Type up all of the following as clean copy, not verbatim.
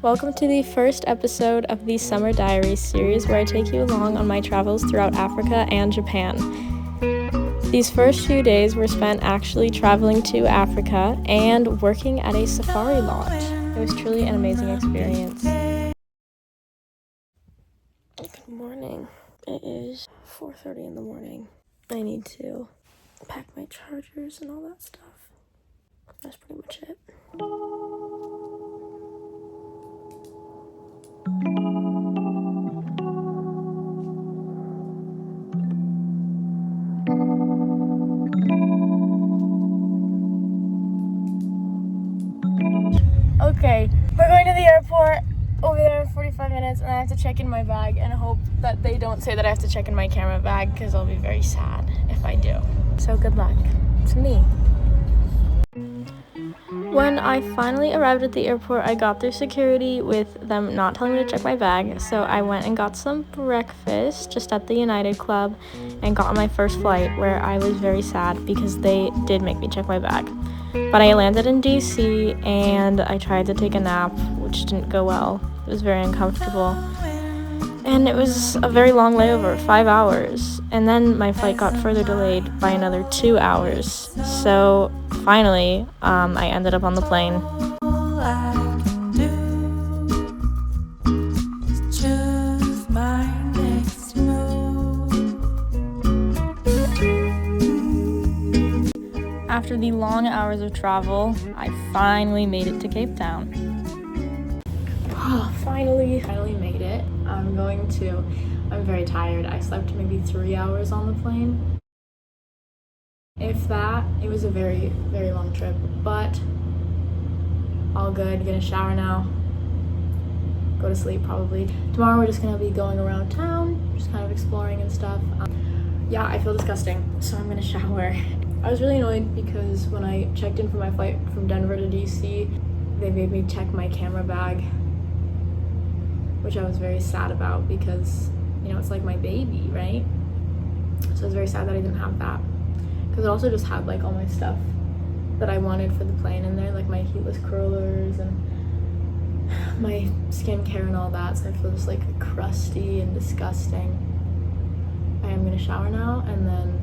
Welcome to the first episode of the Summer Diaries series where I take you along on my travels throughout Africa and Japan. These first few days were spent actually traveling to Africa and working at a safari lodge. It was truly an amazing experience. Good morning. It is 4:30 in the morning. I need to pack my chargers and all that stuff. That's pretty much it. Okay, we're going to the airport, over there in 45 minutes, and I have to check in my bag and hope that they don't say that I have to check in my camera bag because I'll be very sad if I do. So good luck to me. When I finally arrived at the airport, I got through security with them not telling me to check my bag, so I went and got some breakfast just at the United Club and got on my first flight, where I was very sad because they did make me check my bag. But I landed in DC and I tried to take a nap, which didn't go well. It was very uncomfortable. And it was a very long layover, 5 hours. And then my flight got further delayed by another 2 hours. So finally, I ended up on the plane. After the long hours of travel, I finally made it to Cape Town. Finally made it. I'm very tired. I slept maybe 3 hours on the plane. If that, it was a very, very long trip, but all good. Gonna shower now. Go to sleep probably. Tomorrow we're just gonna be going around town, just kind of exploring and stuff. Yeah, I feel disgusting, so I'm gonna shower. I was really annoyed because when I checked in for my flight from Denver to DC, they made me check my camera bag, which I was very sad about because, you know, it's like my baby, right? So I was very sad that I didn't have that. Because it also just had like all my stuff that I wanted for the plane in there, like my heatless curlers and my skincare and all that, so I feel just like crusty and disgusting. I am gonna shower now and then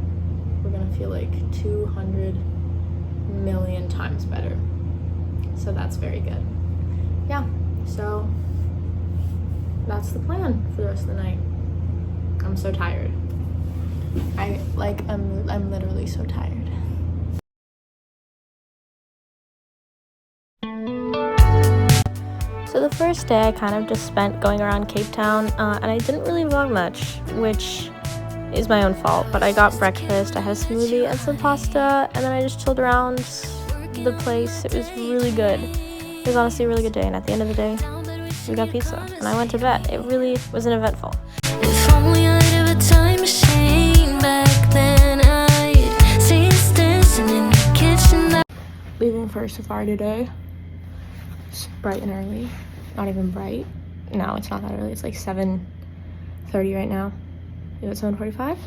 we're gonna feel like 200 million times better. So that's very good. Yeah, so that's the plan for the rest of the night. I'm so tired. I'm literally so tired. So the first day I kind of just spent going around Cape Town, and I didn't really vlog much, which is my own fault, but I got breakfast, I had a smoothie and some pasta, and then I just chilled around the place. It was really good. It was honestly a really good day, and at the end of the day, we got pizza, and I went to bed. It really was eventful. If only I had a time machine back then, I'd see us dancing in the kitchen. Leaving for a safari today. It's bright and early. Not even bright. No, it's not that early. It's like 7:30 right now. Is it 7:45?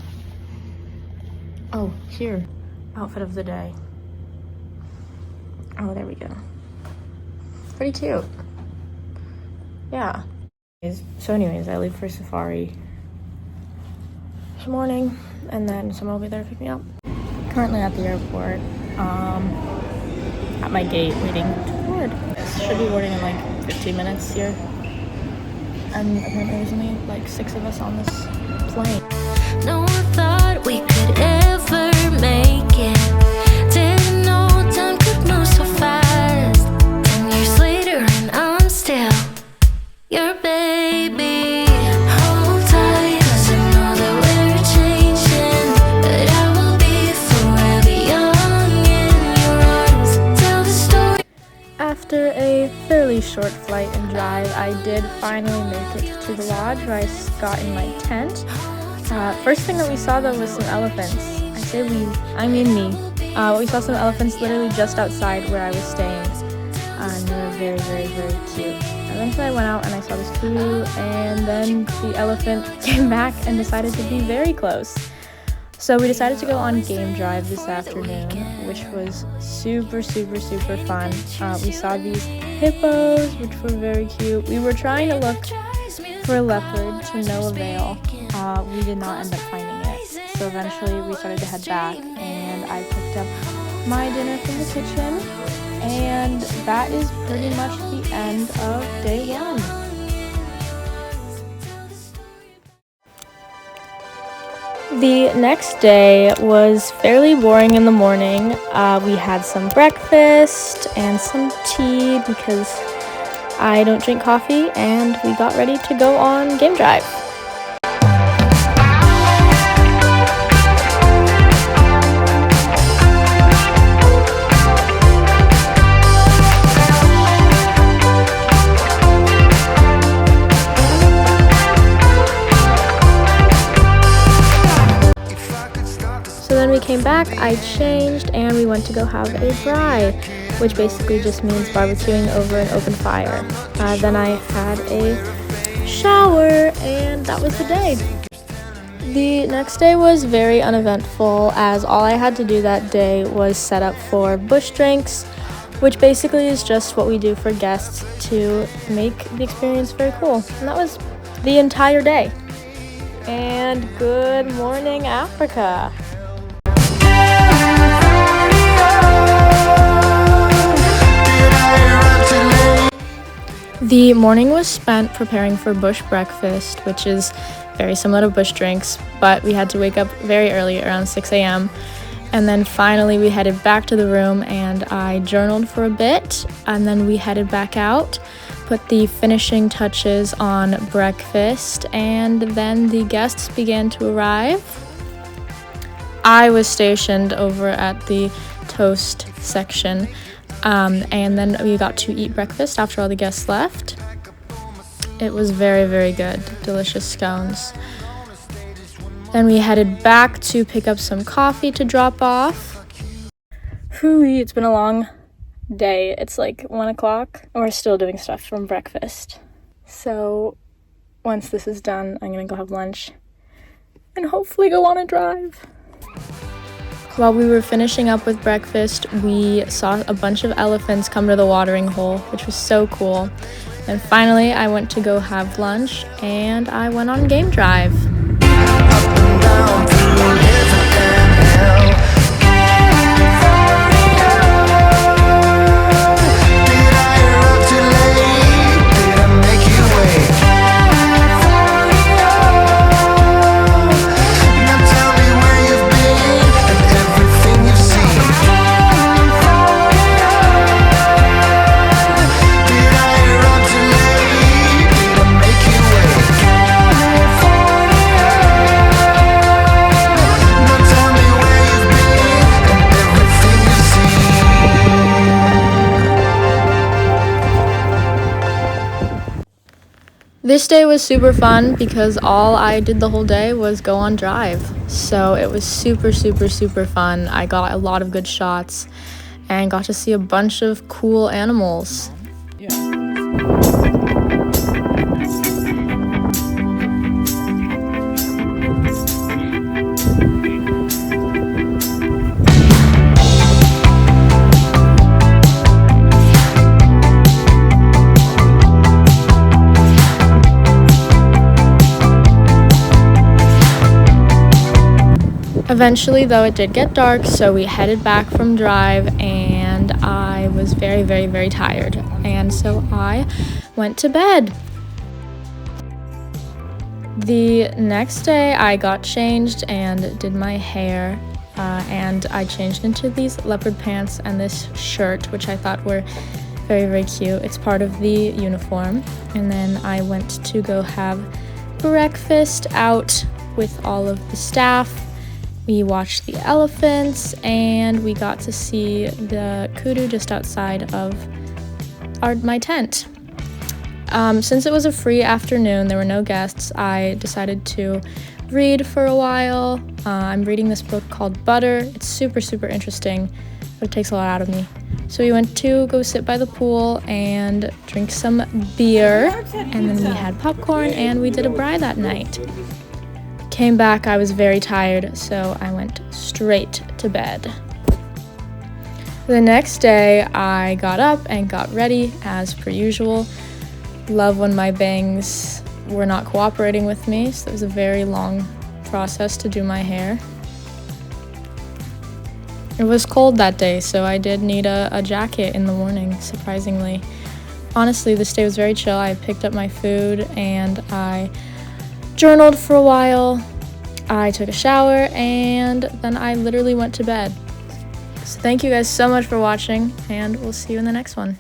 Oh, here. Outfit of the day. Oh, there we go. Pretty cute. Yeah. So anyways, I leave for safari this morning, and then someone will be there to pick me up. Currently at the airport, at my gate, waiting to board. Should be boarding in like 15 minutes here. And apparently there's only like 6 of us on this plane. No one thought we could ever make it. Didn't know time could move so fast. 10 years later and I'm still your baby. Hold tight, 'cause I know that we're changing, but I will be forever young in your arms. Tell the story. After a fairly short flight and drive, I did finally make it to the lodge where I got in my tent. First thing that we saw though was some elephants. I say we, I mean me. We saw some elephants literally just outside where I was staying. And they were very, very, very cute. Eventually I went out and I saw this kudu, and then the elephant came back and decided to be very close. So we decided to go on game drive this afternoon, which was super fun. We saw these hippos, which were very cute. We were trying to look for a leopard to no avail. We did not end up finding it. So eventually we started to head back, and I picked up my dinner from the kitchen, and that is pretty much the end of day one. The next day was fairly boring in the morning. We had some breakfast and some tea because I don't drink coffee, and we got ready to go on game drive. So then we came back, I changed, and we went to go have a braai, which basically just means barbecuing over an open fire. Then I had a shower, and that was the day. The next day was very uneventful, as all I had to do that day was set up for bush drinks, which basically is just what we do for guests to make the experience very cool. And that was the entire day. And good morning, Africa. The morning was spent preparing for bush breakfast, which is very similar to bush drinks, but we had to wake up very early, around 6 a.m. And then finally we headed back to the room, and I journaled for a bit, and then we headed back out, put the finishing touches on breakfast, and then the guests began to arrive. I was stationed over at the toast section, and then we got to eat breakfast after all the guests left. It was very good, delicious scones. Then we headed back to pick up some coffee to drop off. Hooey, it's been a long day. It's like 1 o'clock, and we're still doing stuff from breakfast. So once this is done, I'm gonna go have lunch and hopefully go on a drive. While we were finishing up with breakfast, we saw a bunch of elephants come to the watering hole, which was so cool. And finally, I went to go have lunch, and I went on game drive. This day was super fun because all I did the whole day was go on drive. So it was super fun. I got a lot of good shots and got to see a bunch of cool animals. Eventually, though, it did get dark, so we headed back from drive, and I was very tired, and so I went to bed. The next day, I got changed and did my hair, and I changed into these leopard pants and this shirt, which I thought were very cute. It's part of the uniform. And then I went to go have breakfast out with all of the staff. We watched the elephants, and we got to see the kudu just outside of my tent. Since it was a free afternoon, there were no guests, I decided to read for a while. I'm reading this book called Butter. It's super interesting, but it takes a lot out of me. So we went to go sit by the pool and drink some beer, and then we had popcorn, and we did a braai that night. came back, I was very tired, so I went straight to bed. The next day, I got up and got ready as per usual. Love when my bangs were not cooperating with me, so it was a very long process to do my hair. It was cold that day, so I did need a jacket in the morning, surprisingly. Honestly, this day was very chill. I picked up my food and I journaled for a while. I took a shower and then I literally went to bed. So thank you guys so much for watching, and we'll see you in the next one.